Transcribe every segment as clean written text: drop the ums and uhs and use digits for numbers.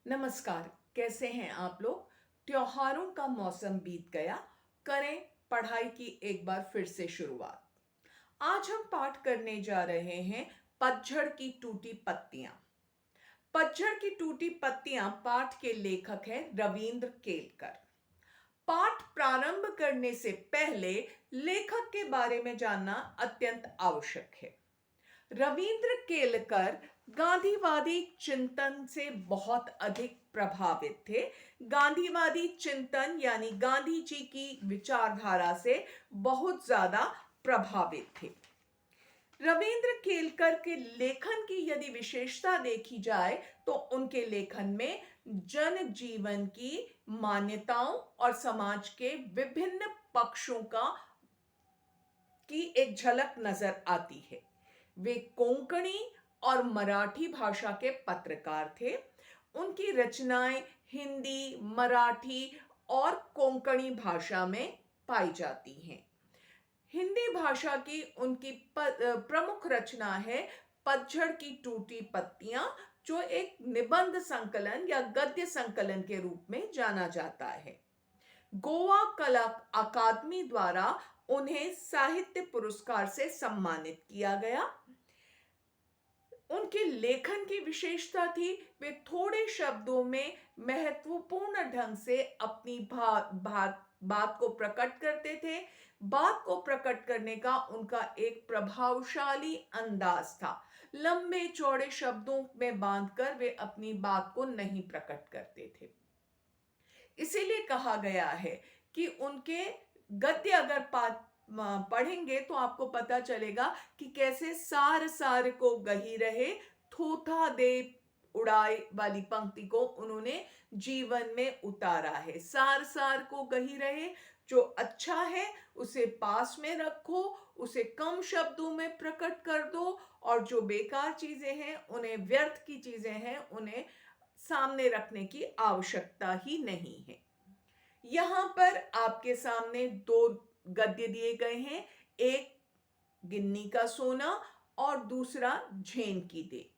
नमस्कार। कैसे हैं आप लोग? त्योहारों का मौसम बीत गया। करें पढ़ाई की एक बार फिर से शुरुआत। आज हम पाठ करने जा रहे हैं पतझड़ की टूटी पत्तियां। पतझड़ की टूटी पत्तियां पाठ के लेखक हैं रविंद्र केलकर। पाठ प्रारंभ करने से पहले लेखक के बारे में जानना अत्यंत आवश्यक है। रविंद्र केलकर गांधीवादी चिंतन से बहुत अधिक प्रभावित थे। गांधीवादी चिंतन यानी गांधी जी की विचारधारा से बहुत ज्यादा प्रभावित थे। रविंद्र केलकर के लेखन की यदि विशेषता देखी जाए तो उनके लेखन में जन जीवन की मान्यताओं और समाज के विभिन्न पक्षों की एक झलक नजर आती है। वे कोंकणी और मराठी भाषा के पत्रकार थे। उनकी रचनाएं हिंदी, मराठी और कोंकणी भाषा में पाई जाती हैं। हिंदी भाषा की उनकी प्रमुख रचना है पतझड़ की टूटी पत्तियां, जो एक निबंध संकलन या गद्य संकलन के रूप में जाना जाता है। गोवा कला अकादमी द्वारा उन्हें साहित्य पुरस्कार से सम्मानित किया गया। उनके लेखन की विशेषता थी, वे थोड़े शब्दों में महत्वपूर्ण ढंग से अपनी बात को प्रकट करते थे। बात को प्रकट करने का उनका एक प्रभावशाली अंदाज था। लंबे चौड़े शब्दों में बांधकर वे अपनी बात को नहीं प्रकट करते थे। इसीलिए कहा गया है कि उनके गद्य अगर पढ़ेंगे तो आपको पता चलेगा कि कैसे सार सार को गही रहे, थोथा दे उड़ाए वाली पंक्ति को उन्होंने जीवन में उतारा है। सार सार को गही रहे, जो अच्छा है उसे पास में रखो, उसे कम शब्दों में प्रकट कर दो, और जो बेकार चीजें हैं, उन्हें व्यर्थ की चीजें हैं, उन्हें सामने रखने की आवश्यकता ही नहीं है। यहां पर आपके सामने दो गद्य दिए गए हैं, एक गिन्नी का सोना और दूसरा झेन की दे।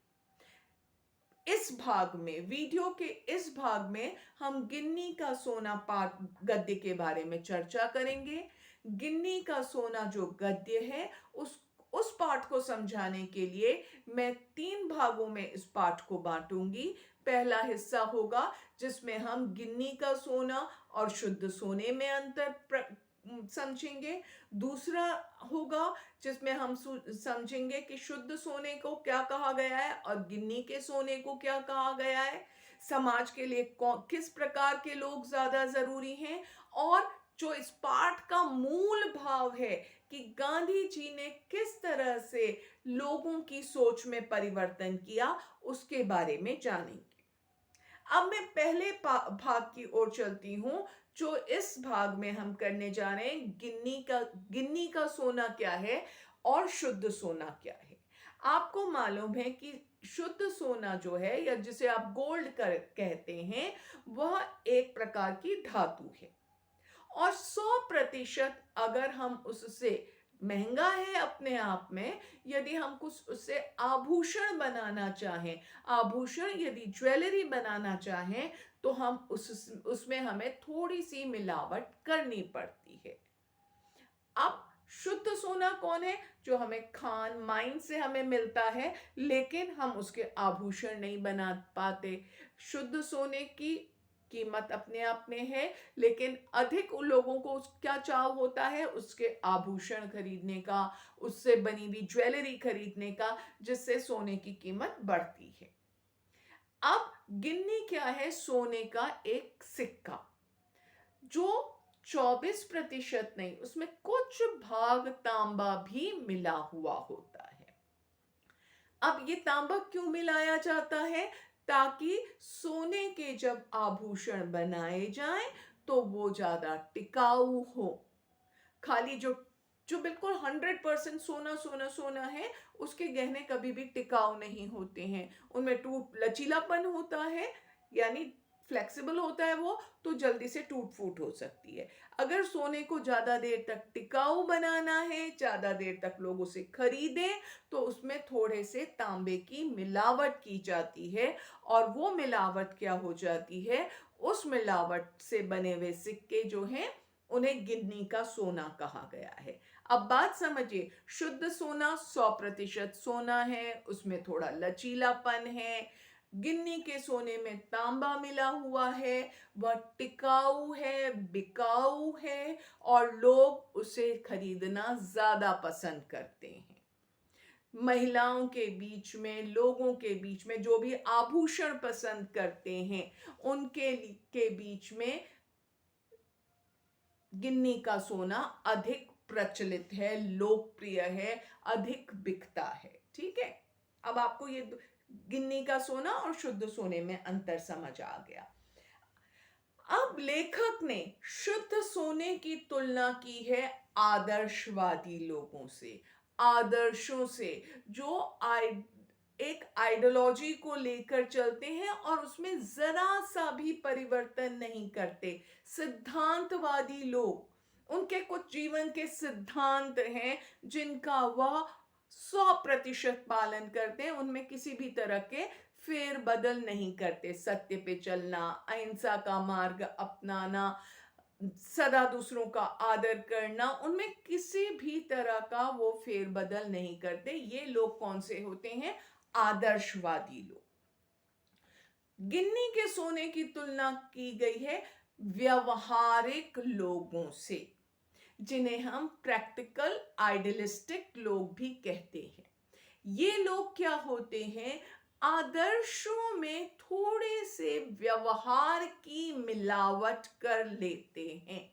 इस भाग में, वीडियो के इस भाग में हम गिन्नी का सोना पाठ गद्य के बारे में चर्चा करेंगे। गिन्नी का सोना जो गद्य है, उस पाठ को समझाने के लिए मैं 3 भागों में इस पाठ को बांटूंगी। पहला हिस्सा होगा जिसमें हम गिन्नी का सोना और शुद्ध सोने में अंतर समझेंगे। दूसरा होगा जिसमें हम समझेंगे कि शुद्ध सोने को क्या कहा गया है और गिन्नी के सोने को क्या कहा गया है। समाज के लिए किस प्रकार के लोग ज्यादा जरूरी हैं, और जो इस पाठ का मूल भाव है कि गांधी जी ने किस तरह से लोगों की सोच में परिवर्तन किया, उसके बारे में जानेंगे। अब मैं पहले भाग की ओर चलती हूं, जो इस भाग में हम करने जा रहे हैं गिन्नी का सोना क्या है और शुद्ध सोना क्या है। आपको मालूम है कि शुद्ध सोना जो है, या जिसे आप गोल्ड कहते हैं, वह एक प्रकार की धातु है। और 100% अगर हम उससे, महंगा है अपने आप में, यदि हम कुछ उससे आभूषण बनाना चाहें, आभूषण यदि ज्वेलरी बनाना चाहें, तो हम उसमें हमें थोड़ी सी मिलावट करनी पड़ती है। अब शुद्ध सोना कौन है? जो हमें खान माइन से हमें मिलता है, लेकिन हम उसके आभूषण नहीं बना पाते। शुद्ध सोने की कीमत अपने आप में है, लेकिन अधिक उन लोगों को क्या चाव होता है? उसके आभूषण खरीदने का, उससे बनी हुई ज्वेलरी खरीदने का, जिससे सोने की कीमत बढ़ती है। अब गिन्नी क्या है? सोने का एक सिक्का, जो 24% नहीं, उसमें कुछ भाग तांबा भी मिला हुआ होता है। अब ये तांबा क्यों मिलाया जाता है? ताकि सोने के जब आभूषण बनाए जाएं तो वो ज्यादा टिकाऊ हो। खाली जो जो बिल्कुल 100% सोना सोना सोना है, उसके गहने कभी भी टिकाऊ नहीं होते हैं। उनमें टूट लचीलापन होता है, यानी फ्लेक्सिबल होता है वो, तो जल्दी से टूट फूट हो सकती है। अगर सोने को ज़्यादा देर तक टिकाऊ बनाना है, ज़्यादा देर तक लोग उसे खरीदें, तो उसमें थोड़े से तांबे की मिलावट की जाती है। और वो मिलावट क्या हो जाती है, उस मिलावट से बने हुए सिक्के जो हैं उन्हें गिन्नी का सोना कहा गया है। अब बात समझिए, शुद्ध सोना 100% सोना है, उसमें थोड़ा लचीलापन है। गिन्नी के सोने में तांबा मिला हुआ है, वह टिकाऊ है, बिकाऊ है, और लोग उसे खरीदना ज्यादा पसंद करते हैं। महिलाओं के बीच में, लोगों के बीच में जो भी आभूषण पसंद करते हैं, के बीच में गिन्नी का सोना अधिक प्रचलित है, लोकप्रिय है, अधिक बिकता है। ठीक है, अब आपको ये गिन्नी का सोना और शुद्ध सोने में अंतर समझ आ गया। अब लेखक ने शुद्ध सोने की तुलना की है आदर्शवादी लोगों से, आदर्शों से, जो एक आइडियोलॉजी को लेकर चलते हैं और उसमें जरा सा भी परिवर्तन नहीं करते। सिद्धांतवादी लोग, उनके कुछ जीवन के सिद्धांत हैं जिनका वह 100% पालन करते हैं, उनमें किसी भी तरह के फेर बदल नहीं करते। सत्य पे चलना, अहिंसा का मार्ग अपनाना, सदा दूसरों का आदर करना, उनमें किसी भी तरह का वो फेर बदल नहीं करते। ये लोग कौन से होते हैं? आदर्शवादी लोग। गिन्नी के सोने की तुलना की गई है व्यवहारिक लोगों से, जिन्हें हम प्रैक्टिकल आइडियलिस्टिक लोग भी कहते हैं। ये लोग क्या होते हैं? आदर्शों में थोड़े से व्यवहार की मिलावट कर लेते हैं,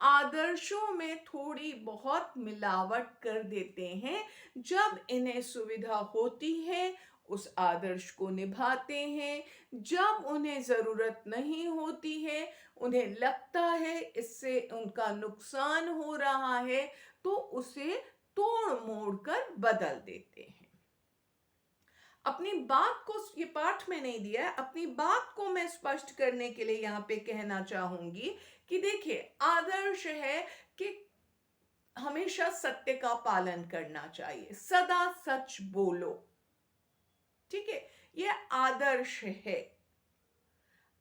आदर्शों में थोड़ी बहुत मिलावट कर देते हैं। जब इन्हें सुविधा होती है उस आदर्श को निभाते हैं, जब उन्हें जरूरत नहीं होती है, उन्हें लगता है इससे उनका नुकसान हो रहा है, तो उसे तोड़ मोड़ कर बदल देते हैं। अपनी बात को, ये पाठ में नहीं दिया है, अपनी बात को मैं स्पष्ट करने के लिए यहां पे कहना चाहूंगी कि देखिए, आदर्श है कि हमेशा सत्य का पालन करना चाहिए, सदा सच बोलो। ठीक है, यह आदर्श है।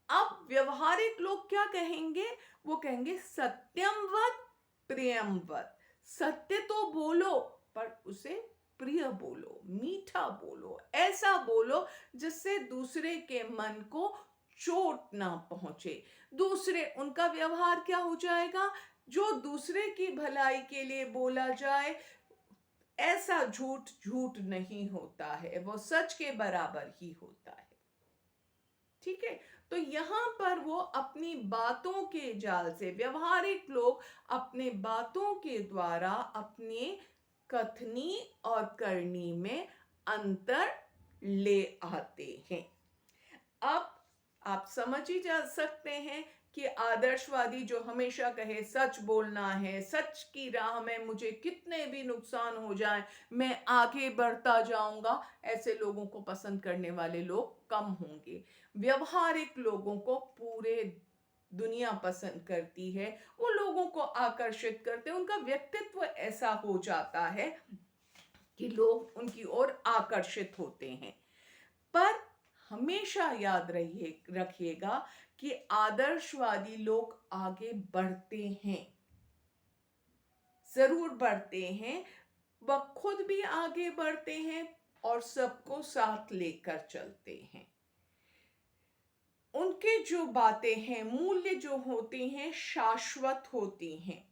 अब व्यवहारिक लोग क्या कहेंगे? वो कहेंगे सत्यम वद प्रियम वद, सत्य तो बोलो पर उसे प्रिय बोलो, मीठा बोलो, ऐसा बोलो जिससे दूसरे के मन को चोट ना पहुंचे। दूसरे, उनका व्यवहार क्या हो जाएगा? जो दूसरे की भलाई के लिए बोला जाए, ऐसा झूठ झूठ नहीं होता है, वो सच के बराबर ही होता है। ठीक है, तो यहां पर वो अपनी बातों के जाल से, व्यवहारिक लोग अपने बातों के द्वारा अपने कथनी और करनी में अंतर ले आते हैं। अब आप समझ ही जा सकते हैं कि आदर्शवादी जो हमेशा कहे सच बोलना है, सच की राह में मुझे कितने भी नुकसान हो जाए मैं आगे बढ़ता जाऊंगा, ऐसे लोगों को पसंद करने वाले लोग कम होंगे। व्यवहारिक लोगों को पूरे दुनिया पसंद करती है, वो लोगों को आकर्षित करते हैं, उनका व्यक्तित्व ऐसा हो जाता है कि लोग उनकी ओर आकर्षित होते हैं। पर हमेशा याद रखिएगा कि आदर्शवादी लोग आगे बढ़ते हैं, जरूर बढ़ते हैं, वह खुद भी आगे बढ़ते हैं और सबको साथ लेकर चलते हैं। उनके जो बातें हैं, मूल्य जो होते हैं, शाश्वत होती हैं।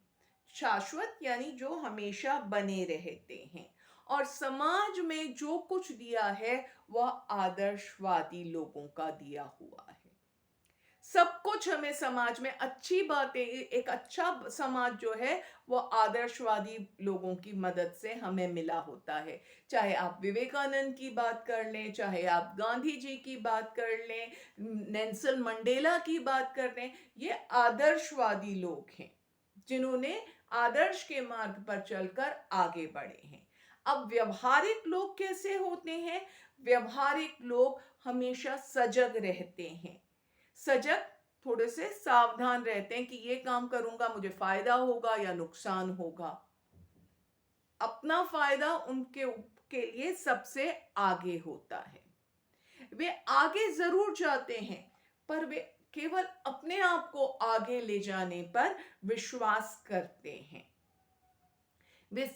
शाश्वत यानी जो हमेशा बने रहते हैं। और समाज में जो कुछ दिया है वह आदर्शवादी लोगों का दिया हुआ है। सब कुछ हमें समाज में अच्छी बातें, एक अच्छा समाज जो है वो आदर्शवादी लोगों की मदद से हमें मिला होता है। चाहे आप विवेकानंद की बात कर लें, चाहे आप गांधी जी की बात कर लें, नेल्सन मंडेला की बात कर लें, ये आदर्शवादी लोग हैं जिन्होंने आदर्श के मार्ग पर चलकर आगे बढ़े हैं। अब व्यवहारिक लोग कैसे होते हैं? व्यवहारिक लोग हमेशा सजग रहते हैं, सजग, थोड़े से सावधान रहते हैं कि ये काम करूंगा मुझे फायदा होगा या नुकसान होगा। अपना फायदा उनके के लिए सबसे आगे होता है। वे आगे जरूर जाते हैं, पर वे केवल अपने आप को आगे ले जाने पर विश्वास करते हैं। वे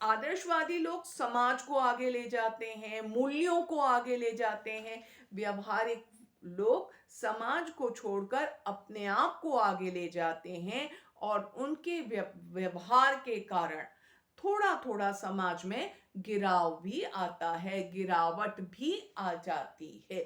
आदर्शवादी लोग समाज को आगे ले जाते हैं, मूल्यों को आगे ले जाते हैं। व्यवहारिक लोग समाज को छोड़कर अपने आप को आगे ले जाते हैं, और उनके व्यवहार के कारण थोड़ा थोड़ा समाज में गिराव भी आता है, गिरावट भी आ जाती है।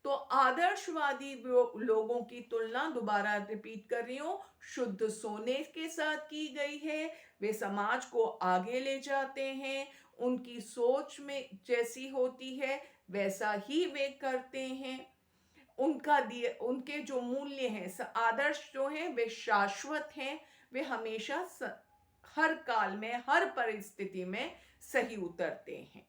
तो आदर्शवादी लोगों की तुलना, दोबारा रिपीट कर रही हूं, शुद्ध सोने के साथ की गई है। वे समाज को आगे ले जाते हैं, उनकी सोच में जैसी होती है वैसा ही वे करते हैं। उनके जो मूल्य हैं, आदर्श जो हैं, वे शाश्वत हैं। वे हमेशा हर काल में, हर परिस्थिति में सही उतरते हैं।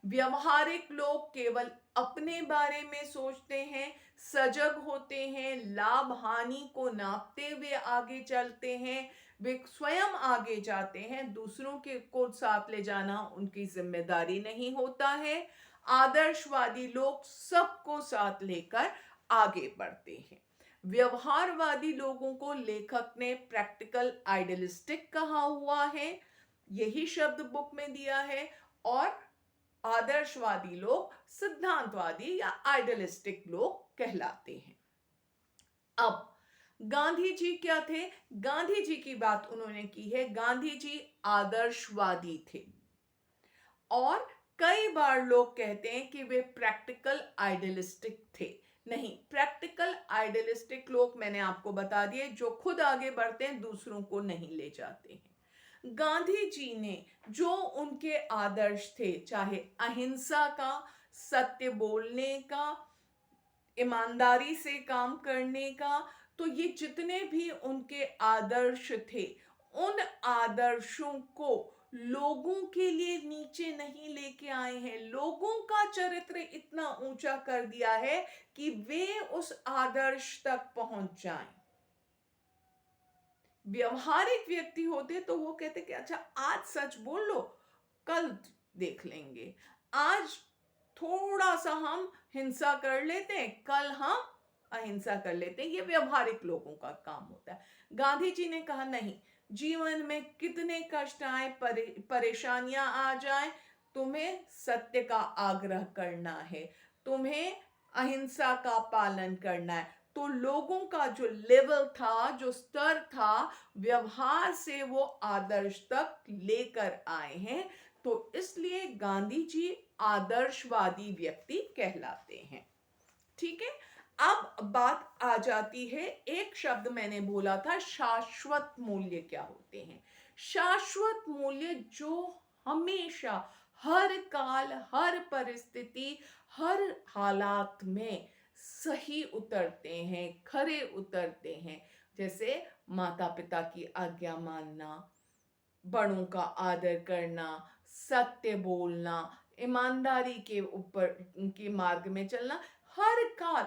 व्यवहारिक लोग केवल अपने बारे में सोचते हैं, सजग होते हैं, लाभ हानि को नापते हुए आगे चलते हैं। वे स्वयं आगे जाते हैं, दूसरों के को साथ ले जाना उनकी जिम्मेदारी नहीं होता है। आदर्शवादी लोग सबको साथ लेकर आगे बढ़ते हैं। व्यवहारवादी लोगों को लेखक ने प्रैक्टिकल आइडियलिस्टिक कहा हुआ है, यही शब्द बुक में दिया है। और आदर्शवादी लोग सिद्धांतवादी या आइडियलिस्टिक लोग कहलाते हैं। अब गांधी जी क्या थे? गांधी जी की बात उन्होंने की है। गांधी जी आदर्शवादी थे, और कई बार लोग कहते हैं कि वे प्रैक्टिकल आइडियलिस्टिक थे। नहीं, प्रैक्टिकल आइडियलिस्टिक लोग मैंने आपको बता दिए, जो खुद आगे बढ़ते हैं, दूसरों को नहीं ले जाते हैं। गांधी जी ने जो उनके आदर्श थे, चाहे अहिंसा का, सत्य बोलने का, ईमानदारी से काम करने का, तो ये जितने भी उनके आदर्श थे, उन आदर्शों को लोगों के लिए नीचे नहीं लेके आए हैं। लोगों का चरित्र इतना ऊंचा कर दिया है कि वे उस आदर्श तक पहुंच जाएं। व्यवहारिक व्यक्ति होते तो वो कहते कि अच्छा आज सच बोल लो, कल देख लेंगे। आज थोड़ा सा हम हिंसा कर लेते हैं, कल हम अहिंसा कर लेते हैं। ये व्यवहारिक लोगों का काम होता है। गांधी जी ने कहा नहीं, जीवन में कितने कष्ट आए, परेशानियां आ जाए, तुम्हें सत्य का आग्रह करना है, तुम्हें अहिंसा का पालन करना है। तो लोगों का जो लेवल था, जो स्तर था, व्यवहार से वो आदर्श तक लेकर आए हैं। तो इसलिए गांधी जी आदर्शवादी व्यक्ति कहलाते हैं। ठीक है। अब बात आ जाती है, एक शब्द मैंने बोला था, शाश्वत मूल्य क्या होते हैं? शाश्वत मूल्य जो हमेशा, हर काल, हर परिस्थिति, हर हालात में सही उतरते हैं, खरे उतरते हैं। जैसे माता पिता की आज्ञा मानना, बड़ों का आदर करना, सत्य बोलना, ईमानदारी के ऊपर के मार्ग में चलना। हर काल,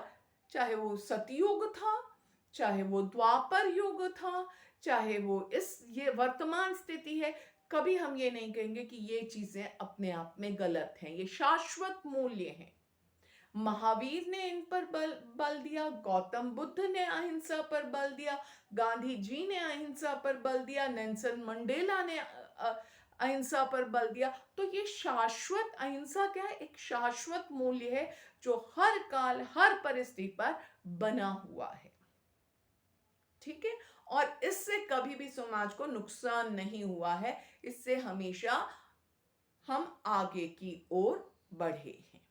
चाहे वो सतयुग था, चाहे वो द्वापर युग था, चाहे वो ये वर्तमान स्थिति है, कभी हम ये नहीं कहेंगे कि ये चीजें अपने आप में गलत हैं। ये शाश्वत मूल्य हैं। महावीर ने इन पर बल दिया, गौतम बुद्ध ने अहिंसा पर बल दिया, गांधी जी ने अहिंसा पर बल दिया, नेल्सन मंडेला ने अहिंसा पर बल दिया। तो ये शाश्वत अहिंसा क्या है? एक शाश्वत मूल्य है जो हर काल, हर परिस्थिति पर बना हुआ है। ठीक है। और इससे कभी भी समाज को नुकसान नहीं हुआ है, इससे हमेशा हम आगे की ओर बढ़े हैं।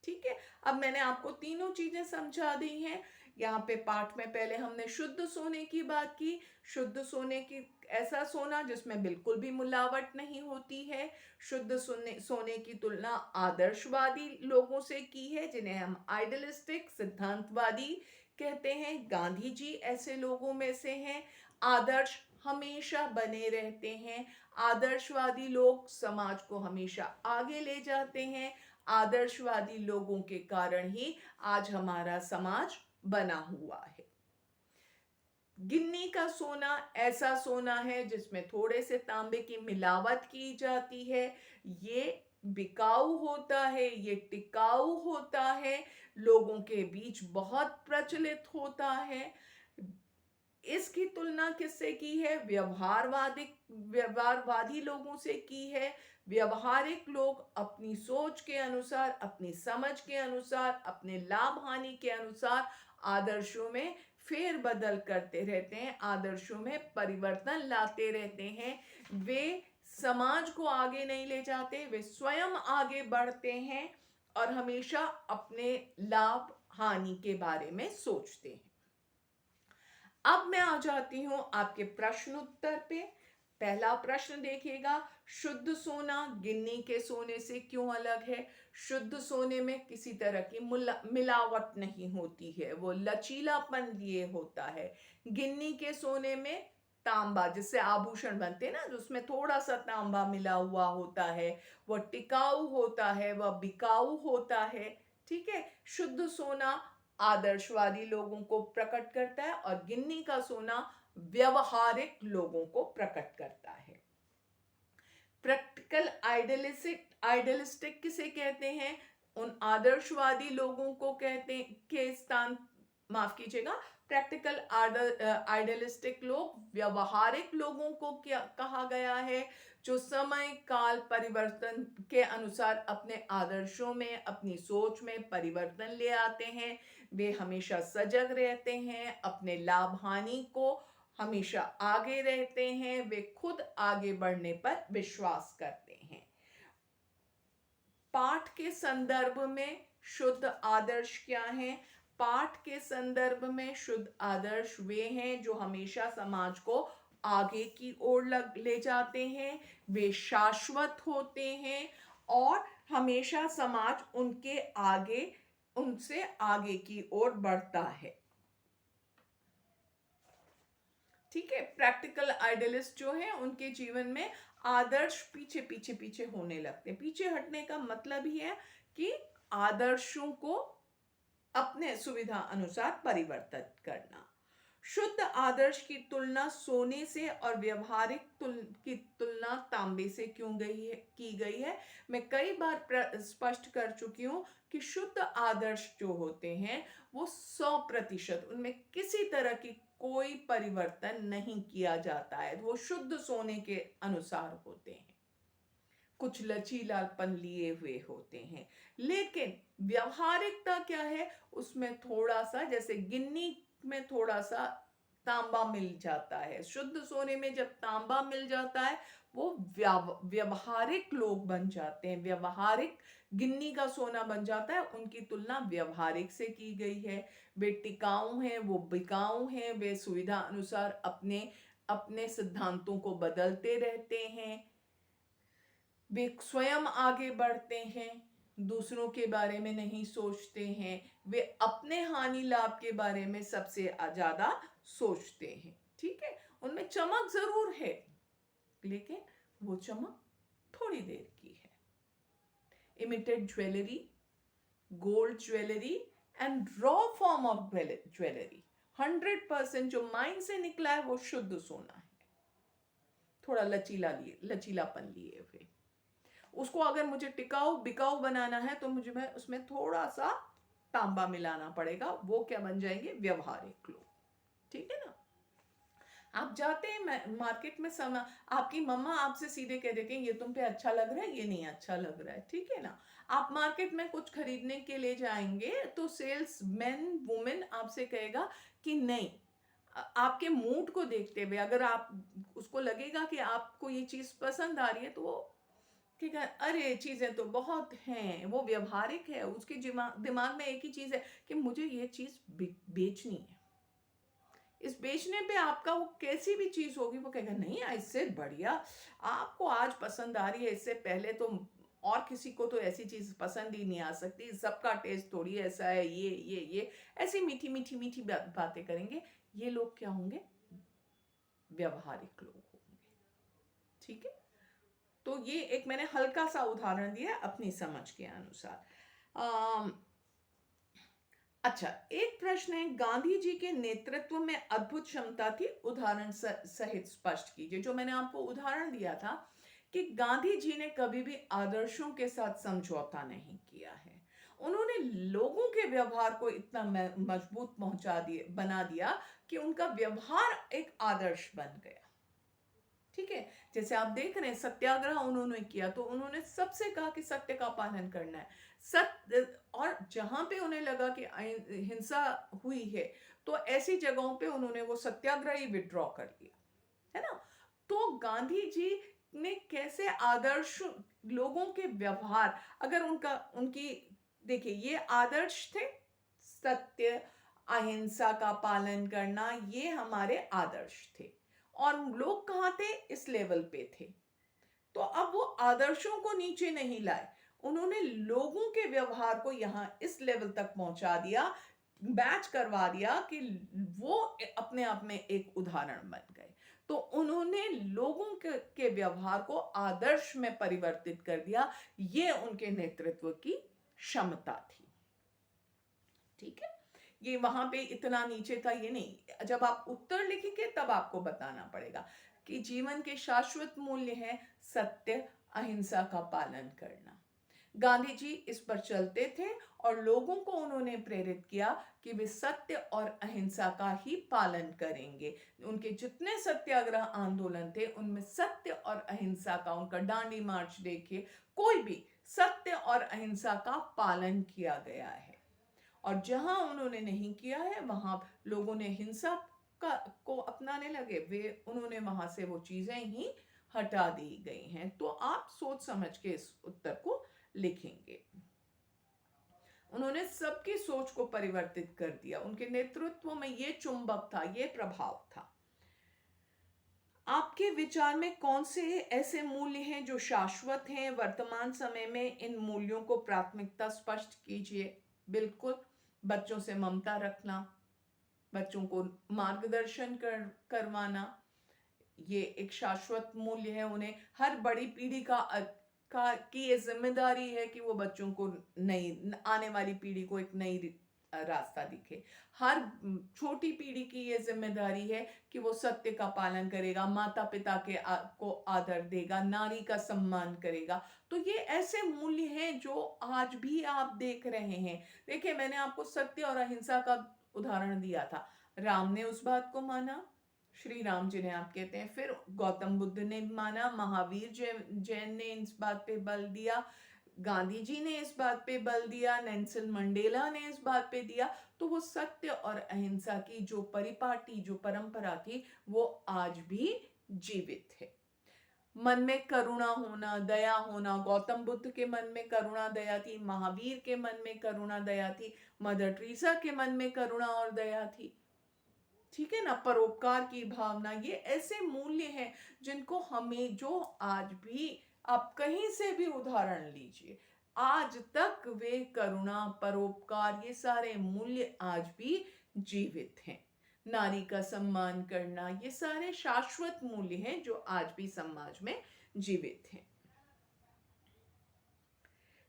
ठीक है। अब मैंने आपको तीनों चीजें समझा दी हैं। यहाँ पे पाठ में पहले हमने शुद्ध सोने की बात की। शुद्ध सोने की, ऐसा सोना जिसमें बिल्कुल भी मिलावट नहीं होती है। शुद्ध सोने की तुलना आदर्शवादी लोगों से की है, जिन्हें हम आइडियलिस्टिक, सिद्धांतवादी कहते हैं। गांधी जी ऐसे लोगों में से हैं। आदर्श हमेशा बने रहते हैं। आदर्शवादी लोग समाज को हमेशा आगे ले जाते हैं। आदर्शवादी लोगों के कारण ही आज हमारा समाज बना हुआ है। गिन्नी का सोना ऐसा सोना है जिसमें थोड़े से तांबे की मिलावट की जाती है। ये बिकाऊ होता है, ये टिकाऊ होता है, लोगों के बीच बहुत प्रचलित होता है। इसकी तुलना किससे की है? व्यवहारवादी लोगों से की है। व्यवहारिक लोग अपनी सोच के अनुसार, अपनी समझ के अनुसार, अपने लाभ हानि के अनुसार आदर्शों में फेरबदल करते रहते हैं, आदर्शों में परिवर्तन लाते रहते हैं। वे समाज को आगे नहीं ले जाते, वे स्वयं आगे बढ़ते हैं और हमेशा अपने लाभ हानि के बारे में सोचते हैं। अब मैं आ जाती हूं आपके प्रश्न उत्तर पे। पहला प्रश्न देखिएगा, शुद्ध सोना गिन्नी के सोने से क्यों अलग है? शुद्ध सोने में किसी तरह की मिलावट नहीं होती है, वो लचीलापन लिए होता है। गिन्नी के सोने में तांबा, जिससे आभूषण बनते हैं ना, उसमें थोड़ा सा तांबा मिला हुआ होता है, वह टिकाऊ होता है, वह बिकाऊ होता है। ठीक है, शुद्ध सोना आदर्शवादी लोगों को प्रकट करता है और गिन्नी का सोना व्यवहारिक लोगों को प्रकट करता है। प्रैक्टिकल आइडियलिस्टिक किसे कहते हैं? उन आदर्शवादी लोगों को कहते के स्थान, माफ कीजिएगा, प्रैक्टिकल आइडियलिस्टिक लोग व्यवहारिक लोगों को क्या कहा गया है? जो समय काल परिवर्तन के अनुसार अपने आदर्शों में, अपनी सोच में परिवर्तन ले आते हैं। वे हमेशा सजग रहते हैं, अपने लाभ हानि को हमेशा आगे रहते हैं, वे खुद आगे बढ़ने पर विश्वास करते हैं। पाठ के संदर्भ में शुद्ध आदर्श क्या हैं? पाठ के संदर्भ में शुद्ध आदर्श वे हैं जो हमेशा समाज को आगे की ओर ले जाते हैं, वे शाश्वत होते हैं और हमेशा समाज उनके आगे, उनसे आगे की ओर बढ़ता है। ठीक है, प्रैक्टिकल आइडियलिस्ट जो है उनके जीवन में आदर्श पीछे पीछे पीछे होने लगते हैं। पीछे हटने का मतलब ही है कि आदर्शों को अपने सुविधा अनुसार परिवर्तित करना। शुद्ध आदर्श की तुलना सोने से और व्यवहारिक की तुलना तांबे से क्यों की गई है? मैं कई बार स्पष्ट कर चुकी हूं कि शुद्ध आदर्श जो होते हैं वो 100%, उनमें किसी तरह की कोई परिवर्तन नहीं किया जाता है, वो शुद्ध सोने के अनुसार होते हैं, कुछ लचीलापन लिए हुए होते हैं। लेकिन व्यवहारिकता क्या है? उसमें थोड़ा सा, जैसे गिन्नी में थोड़ा सा तांबा मिल जाता है, शुद्ध सोने में जब तांबा मिल जाता है वो व्यवहारिक लोग बन जाते हैं, व्यवहारिक गिन्नी का सोना बन जाता है। उनकी तुलना व्यवहारिक से की गई है। वे टिकाऊ हैं, वो बिकाऊ हैं, वे सुविधा अनुसार अपने अपने सिद्धांतों को बदलते रहते हैं, वे स्वयं आगे बढ़ते हैं, दूसरों के बारे में नहीं सोचते हैं, वे अपने हानि लाभ के बारे में सबसे ज्यादा सोचते हैं। ठीक है, उनमें चमक जरूर है लेकिन वो चमक थोड़ी देर की है। Emitted jewellery, gold jewellery and raw form of jewellery, 100% जो माइंड से निकला है वो शुद्ध सोना है, थोड़ा लचीलापन लिए हुए। उसको अगर मुझे टिकाऊ बिकाऊ बनाना है तो मुझे मैं उसमें थोड़ा सा तांबा मिलाना पड़ेगा, वो क्या बन जाएंगे? व्यवहारिक लोग। ठीक है ना? आप जाते हैं मार्केट में, आपकी मम्मा आपसे सीधे कह देती हैं ये तुम पे अच्छा लग रहा है, ये नहीं अच्छा लग रहा है। ठीक है ना? आप मार्केट में कुछ खरीदने के लिए जाएंगे तो सेल्स मैन वुमेन आपसे कहेगा कि नहीं, आपके मूड को देखते हुए अगर आप उसको लगेगा कि आपको ये चीज पसंद आ रही है तो वो ठीक है, अरे चीजें तो बहुत हैं, वो व्यवहारिक है, उसके दिमाग में एक ही चीज है कि मुझे ये चीज बेचनी है। इस बेचने पे आपका वो कैसी भी चीज होगी वो कहेगा नहीं, इससे बढ़िया आपको आज पसंद आ रही है, इससे पहले तो और किसी को तो ऐसी चीज पसंद ही नहीं आ सकती, सबका टेस्ट थोड़ी ऐसा है, ये ऐसी मीठी मीठी मीठी बातें करेंगे। ये लोग क्या होंगे? व्यवहारिक लोग होंगे। ठीक है, तो ये एक मैंने हल्का सा उदाहरण दिया अपनी समझ के अनुसार। अच्छा, एक प्रश्न है, गांधी जी के नेतृत्व में अद्भुत क्षमता थी, उदाहरण सहित स्पष्ट कीजिए। जो मैंने आपको उदाहरण दिया था कि गांधी जी ने कभी भी आदर्शों के साथ समझौता नहीं किया है। उन्होंने लोगों के व्यवहार को इतना मजबूत पहुंचा दिया, बना दिया कि उनका व्यवहार एक आदर्श बन गया। ठीक है, जैसे आप देख रहे हैं सत्याग्रह उन्होंने किया, तो उन्होंने सबसे कहा कि सत्य का पालन करना है। सत्य, और जहां पे उन्हें लगा कि हिंसा हुई है, तो ऐसी जगहों पे उन्होंने वो सत्याग्रह ही विड्रॉ कर लिया, है ना। तो गांधी जी ने कैसे आदर्श, लोगों के व्यवहार, अगर उनका उनकी, देखिए ये आदर्श थे, सत्य, अहिंसा का पालन करना, ये हमारे आदर्श थे। और लोग कहाँ थे, इस लेवल पे थे। तो अब वो आदर्शों को नीचे नहीं लाए, उन्होंने लोगों के व्यवहार को यहां इस लेवल तक पहुंचा दिया, बैच करवा दिया कि वो अपने आप में एक उदाहरण बन गए। तो उन्होंने लोगों के व्यवहार को आदर्श में परिवर्तित कर दिया। ये उनके नेतृत्व की क्षमता थी। ठीक है, ये वहां पे इतना नीचे था ये नहीं, जब आप उत्तर लिखेंगे तब आपको बताना पड़ेगा कि जीवन के शाश्वत मूल्य हैं सत्य, अहिंसा का पालन करना। गांधी जी इस पर चलते थे और लोगों को उन्होंने प्रेरित किया कि वे सत्य और अहिंसा का ही पालन करेंगे। उनके जितने सत्याग्रह आंदोलन थे उनमें सत्य और अहिंसा का, उनका डांडी मार्च देखिए, कोई भी सत्य और अहिंसा का पालन किया गया है। और जहां उन्होंने नहीं किया है वहां लोगों ने हिंसा का को अपनाने लगे, वे उन्होंने वहां से वो चीजें ही हटा दी गई हैं। तो आप सोच समझ के इस उत्तर को लिखेंगे। उन्होंने सबकी सोच को परिवर्तित कर दिया, उनके नेतृत्व में ये चुंबक था, ये प्रभाव था। आपके विचार में कौन से ऐसे मूल्य हैं जो शाश्वत हैं वर्तमान समय में? इन मूल्यों को प्राथमिकता स्पष्ट कीजिए। बिल्कुल, बच्चों से ममता रखना, बच्चों को मार्गदर्शन करवाना, ये एक शाश्वत मूल्य है। उन्हें हर बड़ी पीढ़ी की ये जिम्मेदारी है कि वो बच्चों को नई, आने वाली पीढ़ी को एक नई रास्ता दिखे। हर छोटी पीढ़ी की ये जिम्मेदारी है कि वो सत्य का पालन करेगा, माता पिता को आदर देगा, नारी का सम्मान करेगा। तो ये ऐसे मूल्य हैं जो आज भी आप देख रहे हैं। देखिए, मैंने आपको सत्य और अहिंसा का उदाहरण दिया था। राम ने उस बात को माना, श्री राम जिन्हें आप कहते हैं, फिर गौतम बुद्ध ने माना, महावीर जैन ने इस बात पे बल दिया, गांधी जी ने इस बात पे बल दिया, नेल्सन मंडेला ने इस बात पे दिया। तो वो सत्य और अहिंसा की जो परिपाटी, जो परंपरा थी, वो आज भी जीवित है। मन में करुणा होना, दया होना, गौतम बुद्ध के मन में करुणा दया थी, महावीर के मन में करुणा दया थी, मदर टेरेसा के मन में करुणा और दया थी। ठीक है ना, परोपकार की भावना, ये ऐसे मूल्य हैं जिनको हमें, जो आज भी आप कहीं से भी उदाहरण लीजिए, आज तक वे करुणा, परोपकार, ये सारे मूल्य आज भी जीवित हैं। नारी का सम्मान करना, ये सारे शाश्वत मूल्य हैं जो आज भी समाज में जीवित हैं।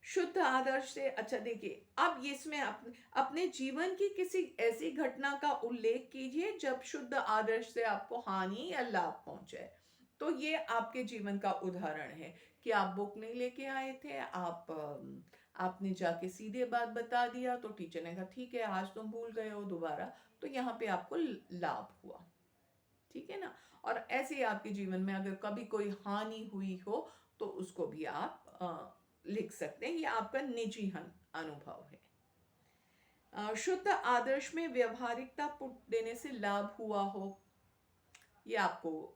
शुद्ध आदर्श से, अच्छा देखिए, अब इसमें अपने जीवन की किसी ऐसी घटना का उल्लेख कीजिए जब शुद्ध आदर्श से आपको हानि या लाभ पहुंचे। तो ये आपके जीवन का उदाहरण है कि आप बुक नहीं लेके आए थे, आपने जाके सीधे बात बता दिया, तो टीचर ने कहा ठीक है आज तुम भूल गए हो दोबारा, तो यहाँ पे आपको लाभ हुआ। ठीक है ना। और ऐसे ही आपके जीवन में अगर कभी कोई हानि हुई हो तो उसको भी आप लिख सकते हैं, ये आपका निजी अनुभव है। शुद्ध आदर्श में व्यवहारिकता पुट देने से लाभ हुआ हो, ये आपको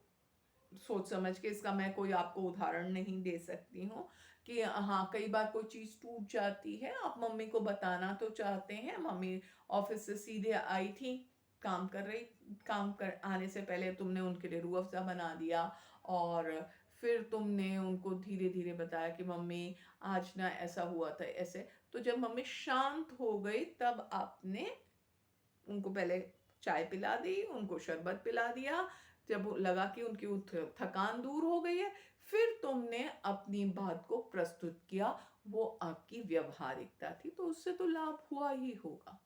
सोच समझ के, इसका मैं कोई आपको उदाहरण नहीं दे सकती हूँ कि हाँ, कई बार कोई चीज़ टूट जाती है, आप मम्मी को बताना तो चाहते हैं, मम्मी ऑफिस से सीधे आई थी, काम कर आने से पहले तुमने उनके लिए रूह अफ़ज़ा बना दिया, और फिर तुमने उनको धीरे धीरे बताया कि मम्मी आज ना ऐसा हुआ था ऐसे। तो जब मम्मी शांत हो गई तब आपने उनको पहले चाय पिला दी, उनको शरबत पिला दिया, जब लगा कि उनकी थकान दूर हो गई है, फिर तुमने अपनी बात को प्रस्तुत किया, वो आपकी व्यवहारिकता थी, तो उससे तो लाभ हुआ ही होगा।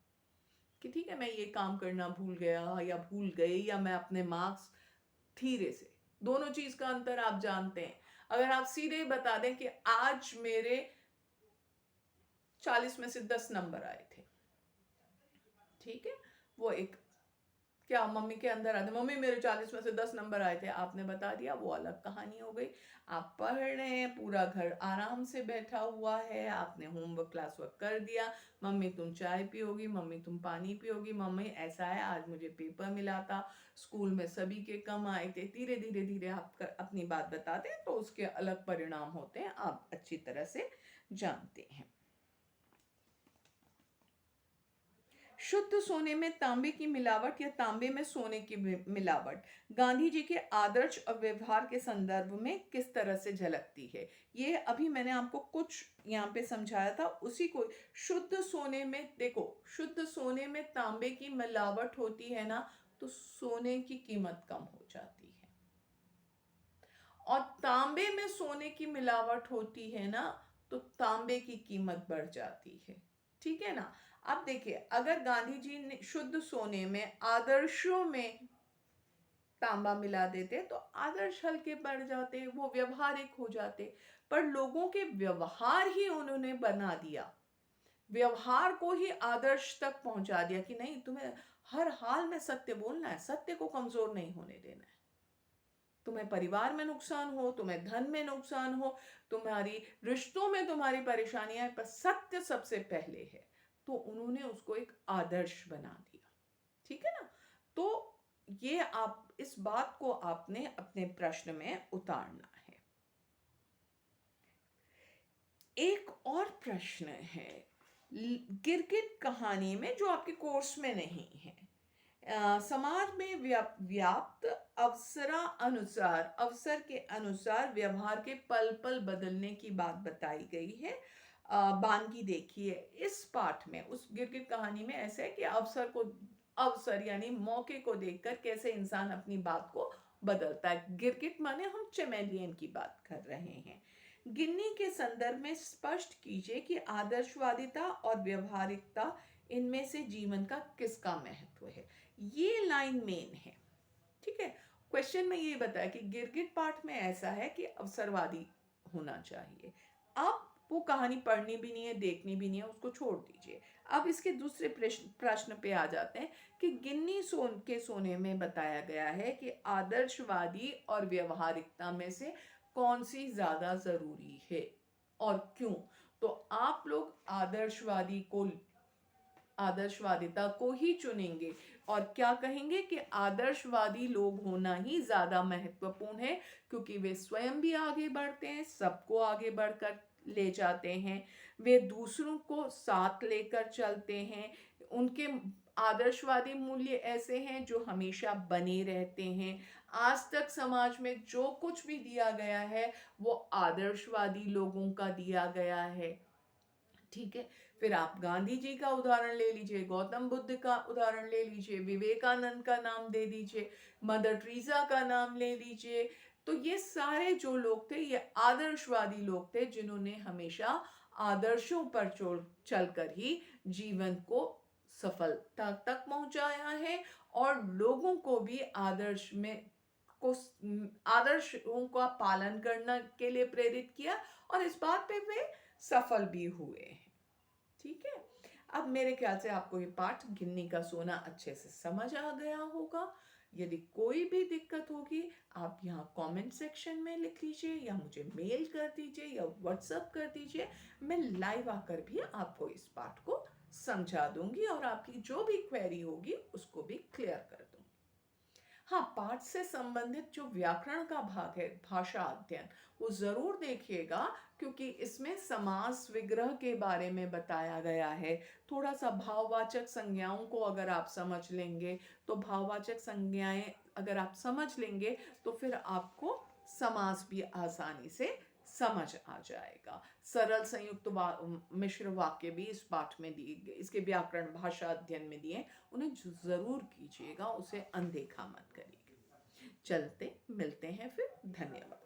कि ठीक है मैं ये काम करना भूल गया या भूल गई, या मैं अपने मार्क्स धीरे से, दोनों चीज का अंतर आप जानते हैं। अगर आप सीधे बता दें कि आज मेरे 40 में से 10 नंबर आए थे, ठीक है, वो एक, क्या मम्मी के अंदर आते, मम्मी मेरे 40 में से 10 नंबर आए थे, आपने बता दिया, वो अलग कहानी हो गई। आप पढ़ रहे हैं, पूरा घर आराम से बैठा हुआ है, आपने होमवर्क क्लास वर्क कर दिया, मम्मी तुम चाय पियोगी, मम्मी तुम पानी पियोगी, मम्मी ऐसा है आज मुझे पेपर मिला था, स्कूल में सभी के कम आए थे, धीरे धीरे धीरे आप अपनी बात बताते हैं, तो उसके अलग परिणाम होते हैं, आप अच्छी तरह से जानते हैं। शुद्ध सोने में तांबे की मिलावट या तांबे में सोने की मिलावट गांधी जी के आदर्श और व्यवहार के संदर्भ में किस तरह से झलकती है? ये अभी मैंने आपको कुछ यहाँ पे समझाया था, उसी को। शुद्ध सोने में देखो, शुद्ध सोने में तांबे की मिलावट होती है ना, तो सोने की कीमत कम हो जाती है, और तांबे में सोने की मिलावट होती है ना, तो तांबे की कीमत बढ़ जाती है। ठीक है ना? अब देखिए, अगर गांधी जी ने शुद्ध सोने में आदर्शों में तांबा मिला देते तो आदर्श हल्के पड़ जाते, वो व्यवहारिक हो जाते, पर लोगों के व्यवहार ही उन्होंने बना दिया, व्यवहार को ही आदर्श तक पहुंचा दिया कि नहीं, तुम्हें हर हाल में सत्य बोलना है, सत्य को कमजोर नहीं होने देना है। तुम्हें परिवार में नुकसान हो, तुम्हें धन में नुकसान हो, तुम्हारी रिश्तों में तुम्हारी परेशानियां, पर सत्य सबसे पहले है। तो उन्होंने उसको एक आदर्श बना दिया। ठीक है ना? तो ये आप, इस बात को आपने अपने प्रश्न में उतारना है। एक और प्रश्न है गिरगिट कहानी में, जो आपके कोर्स में नहीं है। समाज में व्याप्त अवसर के अनुसार व्यवहार के पल पल बदलने की बात बताई गई है। बानगी देखिए इस पाठ में, उस गिरगिट कहानी में ऐसा है कि अवसर यानी मौके को देखकर कैसे इंसान अपनी बात को बदलता है। गिरगिट माने हम चैमेलियन की बात कर रहे हैं। गिन्नी के संदर्भ में स्पष्ट कीजिए कि आदर्शवादिता और व्यवहारिकता, इनमें से जीवन का किसका महत्व है। ये लाइन मेन है। ठीक है, क्वेश्चन में ये बताया कि गिरगिट पाठ में ऐसा है कि अवसरवादी होना चाहिए। अब वो कहानी पढ़नी भी नहीं है, देखनी भी नहीं है, उसको छोड़ दीजिए। अब इसके दूसरे प्रश्न पे आ जाते हैं कि गिन्नी सोने में बताया गया है कि आदर्शवादी और व्यवहारिकता में से कौन सी ज्यादा जरूरी है और क्यों। तो आप लोग आदर्शवादिता को ही चुनेंगे और क्या कहेंगे कि आदर्शवादी लोग होना ही ज्यादा महत्वपूर्ण है, क्योंकि वे स्वयं भी आगे बढ़ते हैं, सबको आगे बढ़कर ले जाते हैं, वे दूसरों को साथ लेकर चलते हैं, उनके आदर्शवादी मूल्य ऐसे हैं जो हमेशा बने रहते हैं। आज तक समाज में जो कुछ भी दिया गया है वो आदर्शवादी लोगों का दिया गया है। ठीक है, फिर आप गांधी जी का उदाहरण ले लीजिए, गौतम बुद्ध का उदाहरण ले लीजिए, विवेकानंद का नाम दे दीजिए, मदर टेरेसा का नाम ले लीजिए। तो ये सारे जो लोग थे, ये आदर्शवादी लोग थे, जिन्होंने हमेशा आदर्शों पर चलकर ही जीवन को सफलता तक पहुंचाया है, और लोगों को भी को आदर्शों का पालन करने के लिए प्रेरित किया, और इस बात पे वे सफल भी हुए हैं। ठीक है, अब मेरे ख्याल से आपको ये पाठ गिन्नी का सोना अच्छे से समझ आ गया होगा। यदि कोई भी दिक्कत होगी, आप यहाँ कमेंट सेक्शन में लिख लीजिए, या मुझे मेल कर दीजिए, या व्हाट्सएप कर दीजिए। मैं लाइव आकर भी आपको इस पाठ को समझा दूंगी, और आपकी जो भी क्वेरी होगी उसको भी क्लियर कर दूंगी। हाँ, पाठ से संबंधित जो व्याकरण का भाग है, भाषा अध्ययन, वो जरूर देखिएगा, क्योंकि इसमें समास विग्रह के बारे में बताया गया है। थोड़ा सा भाववाचक संज्ञाओं को अगर आप समझ लेंगे, तो भाववाचक संज्ञाएं अगर आप समझ लेंगे, तो फिर आपको समास भी आसानी से समझ आ जाएगा। सरल संयुक्त मिश्र वाक्य भी इस पाठ में दिए गए, इसके व्याकरण भाषा अध्ययन में दिए, उन्हें जरूर कीजिएगा, उसे अनदेखा मत करिएगा। चलते मिलते हैं फिर, धन्यवाद।